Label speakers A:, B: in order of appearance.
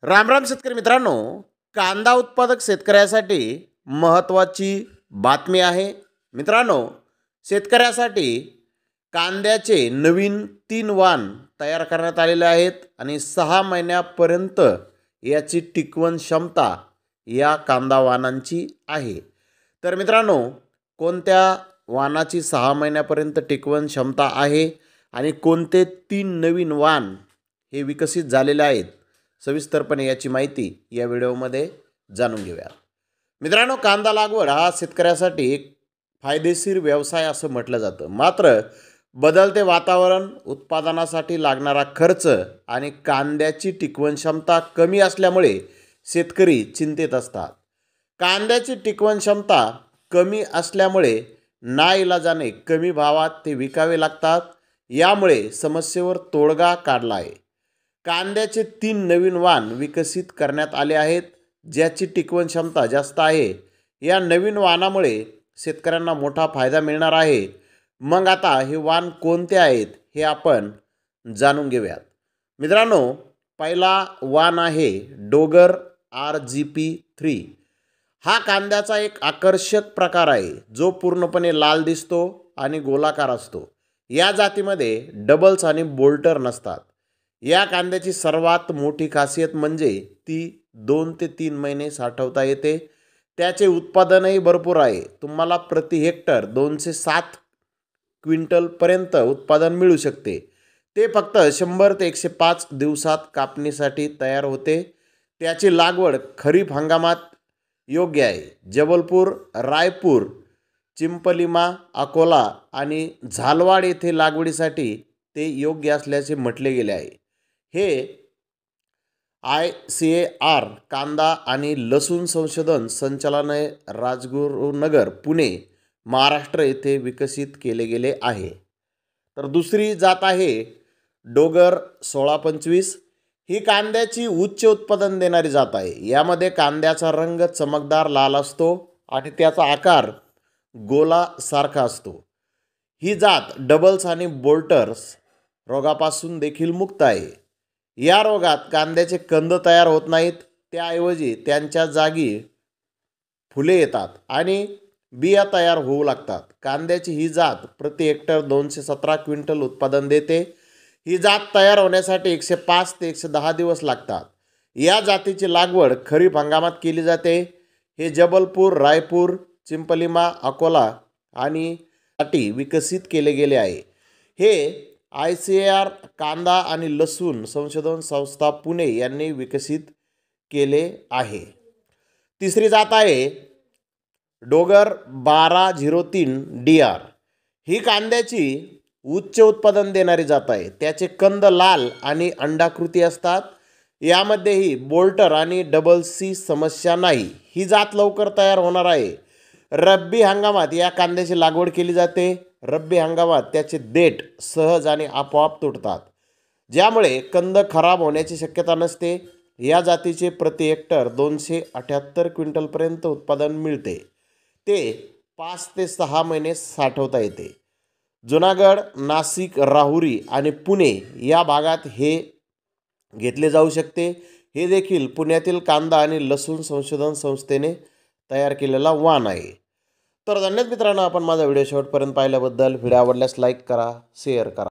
A: राम राम शेतकरी मित्रांनो, कांदा उत्पादक शेतकऱ्यासाठी महत्त्वाची बातमी आहे. मित्रांनो, शेतकऱ्यासाठी कांद्याचे नवीन 3 वाण तयार करण्यात आलेले आहेत आणि 6 महिन्यापर्यंत याची टिकवण क्षमता या कांदा वाणांची आहे. तर मित्रांनो, कोणत्या वाणाची 6 महिन्यापर्यंत टिकवण क्षमता आहे आणि कोणते 3 नवीन वाण हे विकसित झालेले आहेत, सविस्तरपणे याची माहिती या व्हिडिओमध्ये जाणून घेऊया. मित्रांनो, कांदा लागवड हा शेतकऱ्यासाठी एक फायदेशीर व्यवसाय असं म्हटलं जातं. मात्र बदलते वातावरण, उत्पादनासाठी लागणारा खर्च आणि कांद्याची टिकवण क्षमता कमी असल्यामुळे शेतकरी चिंतेत असतात. कांद्याची टिकवण क्षमता कमी असल्यामुळे नाईलाजाने कमी भावात ते विकावे लागतात. यामुळे समस्येवर तोडगा काढला आहे. कांद्याचे 3 नवीन वाण विकसित करण्यात आले आहेत, ज्याची टिकवण क्षमता जास्त आहे. या नवीन वाणामुळे शेतकऱ्यांना मोठा फायदा मिळणार आहे. मग आता हे वाण कोणते आहेत हे आपण जाणून घेऊयात. मित्रांनो, पहिला वाण आहे डोगर RGP3. हा कांद्याचा एक आकर्षक प्रकार आहे, जो पूर्णपणे लाल दिसतो आणि गोलाकार असतो. या जातीमध्ये डबल्स आणि बोल्टर नसतात. या कांद्याची सर्वात मोठी खासियत म्हणजे ती 2 ते 3 महिने साठवता येते. त्याचे उत्पादनही भरपूर आहे. तुम्हाला प्रति हेक्टर 207 क्विंटलपर्यंत उत्पादन मिळू शकते. ते फक्त 100 ते 105 दिवसात कापणीसाठी तयार होते. त्याची लागवड खरीप हंगामात योग्य आहे. जबलपूर, रायपूर, चिंपलिमा, अकोला आणि झालवाड येथे लागवडीसाठी ते योग्य असल्याचे म्हटले गेले आहे. हे ICAR कांदा आणि लसूण संशोधन संचालनालय, राजगुरुनगर, पुणे, महाराष्ट्र येथे विकसित केले गेले आहे. तर दुसरी जात आहे डोगर 1625. ही कांद्याची उच्च उत्पादन देणारी जात आहे. यामध्ये कांद्याचा रंग चमकदार लाल असतो आणि त्याचा आकार गोलासारखा असतो. ही जात डबल्स आणि बोल्टर्स रोगापासून देखील मुक्त आहे. या रोगात कांद्याचे कंद तयार होत नाहीत. त्याऐवजी त्यांच्या जागी फुले येतात आणि बिया तयार होऊ लागतात. कांद्याची ही जात प्रति हेक्टर 217 क्विंटल उत्पादन देते. ही जात तयार होण्यासाठी 105 ते 110 दिवस लागतात. या जातीची लागवड खरीप हंगामात केली जाते. हे जबलपूर, रायपूर, चिंपलिमा, अकोला आणि साठी विकसित केले गेले आहे. हे ICAR कांदा आणि लसूण संशोधन संस्था, पुणे यांनी विकसित केले आहे. तिसरी जात आहे डोगर 1203 DR. ही कांद्याची उच्च उत्पादन देणारी जात आहे. त्याचे कंद लाल आणि अंडाकृती असतात. यामध्येही बोल्टर आणि डबल सी समस्या नाही. ही जात लवकर तयार होणार आहे. रब्बी हंगामात या कांद्याची लागवड केली जाते. रब्बी हंगामात त्याचे देठ सहज आणि आपोआप तुटतात, ज्यामुळे कंद खराब होण्याची शक्यता नसते. या जातीचे प्रति हेक्टर 278 क्विंटलपर्यंत उत्पादन मिळते. ते 5 ते 6 महिने साठवता येते. जुनागड, नाशिक, राहुरी आणि पुणे या भागात हे घेतले जाऊ शकते. हे देखील पुण्यातील कांदा आणि लसूण संशोधन संस्थेने तयार केलेला वाण आहे. तर धन्यवाद मित्रांनो, आपण माझा व्हिडिओ शेवटपर्यंत पाहिल्याबद्दल. व्हिडिओ आवडल्यास लाईक करा, शेअर करा.